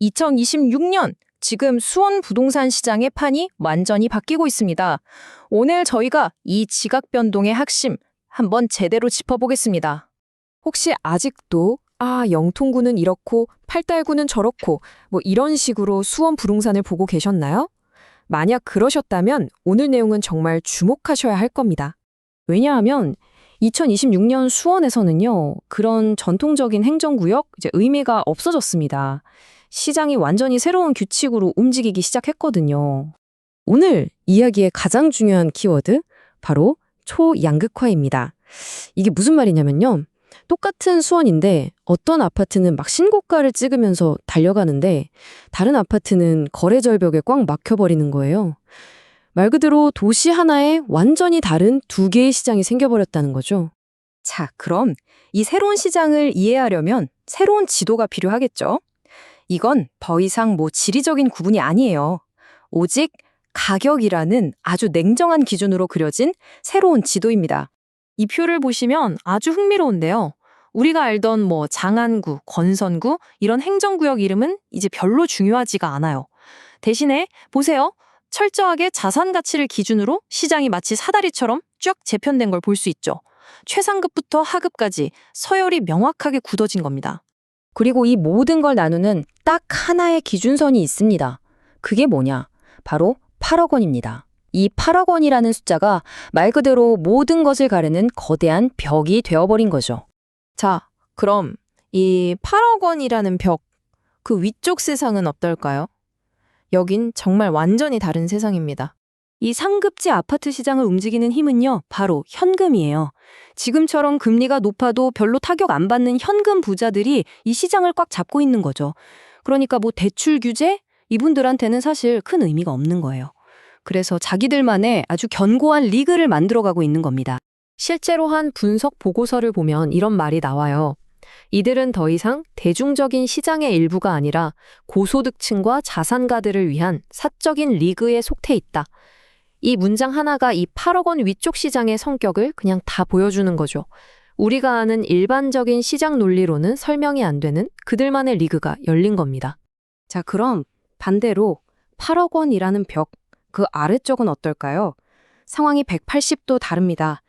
2026년 지금 수원 부동산 시장의 판이 완전히 바뀌고 있습니다. 오늘 저희가 이 지각 변동의 핵심 한번 제대로 짚어보겠습니다. 혹시 아직도 영통구는 이렇고 팔달구는 저렇고 이런 식으로 수원 부동산을 보고 계셨나요? 만약 그러셨다면 오늘 내용은 정말 주목하셔야 할 겁니다. 왜냐하면 2026년 수원에서는요, 그런 전통적인 행정구역 의미가 없어졌습니다. 시장이 완전히 새로운 규칙으로 움직이기 시작했거든요. 오늘 이야기의 가장 중요한 키워드, 바로 초양극화입니다. 이게 무슨 말이냐면요. 똑같은 수원인데 어떤 아파트는 막 신고가를 찍으면서 달려가는데 다른 아파트는 거래 절벽에 꽉 막혀버리는 거예요. 말 그대로 도시 하나에 완전히 다른 두 개의 시장이 생겨버렸다는 거죠. 자, 그럼 이 새로운 시장을 이해하려면 새로운 지도가 필요하겠죠? 이건 더 이상 지리적인 구분이 아니에요. 오직 가격이라는 아주 냉정한 기준으로 그려진 새로운 지도입니다. 이 표를 보시면 아주 흥미로운데요. 우리가 알던 장안구, 건선구 이런 행정구역 이름은 이제 별로 중요하지가 않아요. 대신에 보세요. 철저하게 자산 가치를 기준으로 시장이 마치 사다리처럼 쭉 재편된 걸 볼 수 있죠. 최상급부터 하급까지 서열이 명확하게 굳어진 겁니다. 그리고 이 모든 걸 나누는 딱 하나의 기준선이 있습니다. 그게 뭐냐? 바로 8억 원입니다. 이 8억 원이라는 숫자가 말 그대로 모든 것을 가르는 거대한 벽이 되어버린 거죠. 자, 그럼 이 8억 원이라는 벽, 그 위쪽 세상은 어떨까요? 여긴 정말 완전히 다른 세상입니다. 이 상급지 아파트 시장을 움직이는 힘은요, 바로 현금이에요. 지금처럼 금리가 높아도 별로 타격 안 받는 현금 부자들이 이 시장을 꽉 잡고 있는 거죠. 그러니까 대출 규제? 이분들한테는 사실 큰 의미가 없는 거예요. 그래서 자기들만의 아주 견고한 리그를 만들어가고 있는 겁니다. 실제로 한 분석 보고서를 보면 이런 말이 나와요. 이들은 더 이상 대중적인 시장의 일부가 아니라 고소득층과 자산가들을 위한 사적인 리그에 속해 있다. 이 문장 하나가 이 8억 원 위쪽 시장의 성격을 그냥 다 보여주는 거죠. 우리가 아는 일반적인 시장 논리로는 설명이 안 되는 그들만의 리그가 열린 겁니다. 자, 그럼 반대로 8억 원이라는 벽, 그 아래쪽은 어떨까요? 상황이 180도 다릅니다.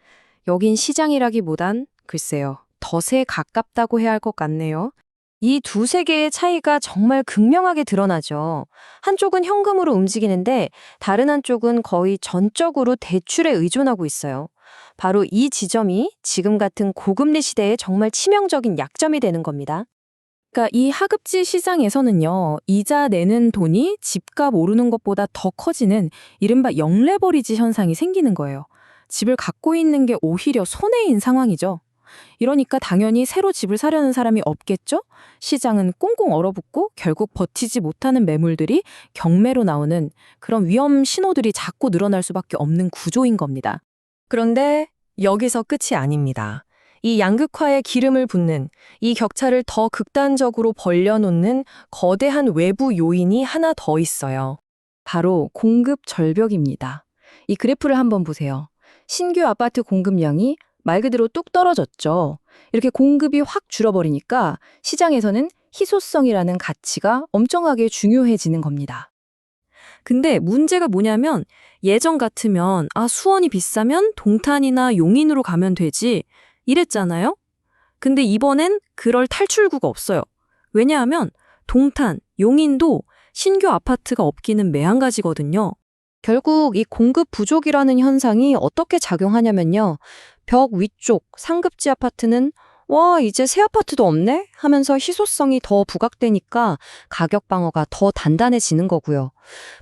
여긴 시장이라기보단 글쎄요, 덫에 가깝다고 해야 할 것 같네요. 이 두세 개의 차이가 정말 극명하게 드러나죠. 한쪽은 현금으로 움직이는데 다른 한쪽은 거의 전적으로 대출에 의존하고 있어요. 바로 이 지점이 지금 같은 고금리 시대에 정말 치명적인 약점이 되는 겁니다. 그러니까 이 하급지 시장에서는요, 이자 내는 돈이 집값 오르는 것보다 더 커지는 이른바 영레버리지 현상이 생기는 거예요. 집을 갖고 있는 게 오히려 손해인 상황이죠. 이러니까 당연히 새로 집을 사려는 사람이 없겠죠? 시장은 꽁꽁 얼어붙고 결국 버티지 못하는 매물들이 경매로 나오는 그런 위험 신호들이 자꾸 늘어날 수밖에 없는 구조인 겁니다. 그런데 여기서 끝이 아닙니다. 이 양극화에 기름을 붓는, 이 격차를 더 극단적으로 벌려놓는 거대한 외부 요인이 하나 더 있어요. 바로 공급 절벽입니다. 이 그래프를 한번 보세요. 신규 아파트 공급량이 말 그대로 뚝 떨어졌죠. 이렇게 공급이 확 줄어버리니까 시장에서는 희소성이라는 가치가 엄청나게 중요해지는 겁니다. 근데 문제가 뭐냐면 예전 같으면 수원이 비싸면 동탄이나 용인으로 가면 되지 이랬잖아요. 근데 이번엔 그럴 탈출구가 없어요. 왜냐하면 동탄, 용인도 신규 아파트가 없기는 매한가지거든요. 결국 이 공급 부족이라는 현상이 어떻게 작용하냐면요. 벽 위쪽 상급지 아파트는 이제 새 아파트도 없네? 하면서 희소성이 더 부각되니까 가격 방어가 더 단단해지는 거고요.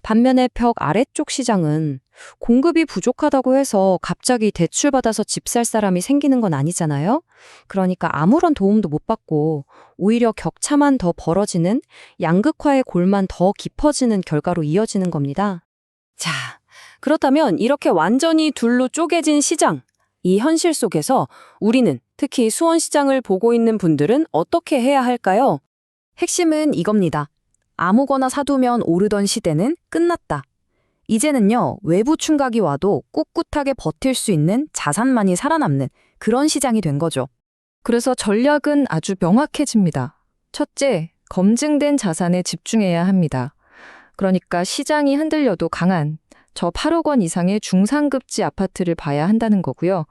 반면에 벽 아래쪽 시장은 공급이 부족하다고 해서 갑자기 대출받아서 집 살 사람이 생기는 건 아니잖아요? 그러니까 아무런 도움도 못 받고 오히려 격차만 더 벌어지는 양극화의 골만 더 깊어지는 결과로 이어지는 겁니다. 자, 그렇다면 이렇게 완전히 둘로 쪼개진 시장, 이 현실 속에서 우리는 특히 수원시장을 보고 있는 분들은 어떻게 해야 할까요? 핵심은 이겁니다. 아무거나 사두면 오르던 시대는 끝났다. 이제는요, 외부 충격이 와도 꿋꿋하게 버틸 수 있는 자산만이 살아남는 그런 시장이 된 거죠. 그래서 전략은 아주 명확해집니다. 첫째, 검증된 자산에 집중해야 합니다. 그러니까 시장이 흔들려도 강한 저 8억 원 이상의 중상급지 아파트를 봐야 한다는 거고요.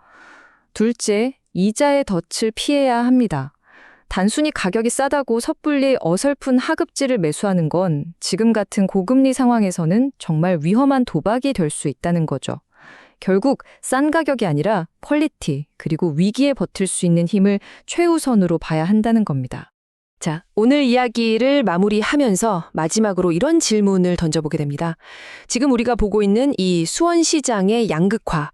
둘째, 이자의 덫을 피해야 합니다. 단순히 가격이 싸다고 섣불리 어설픈 하급지를 매수하는 건 지금 같은 고금리 상황에서는 정말 위험한 도박이 될 수 있다는 거죠. 결국 싼 가격이 아니라 퀄리티, 그리고 위기에 버틸 수 있는 힘을 최우선으로 봐야 한다는 겁니다. 자, 오늘 이야기를 마무리하면서 마지막으로 이런 질문을 던져보게 됩니다. 지금 우리가 보고 있는 이 수원시장의 양극화,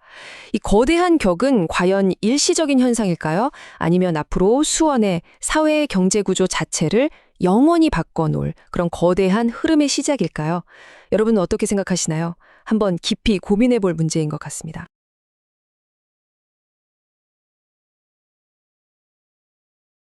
이 거대한 격은 과연 일시적인 현상일까요? 아니면 앞으로 수원의 사회 경제 구조 자체를 영원히 바꿔놓을 그런 거대한 흐름의 시작일까요? 여러분은 어떻게 생각하시나요? 한번 깊이 고민해볼 문제인 것 같습니다.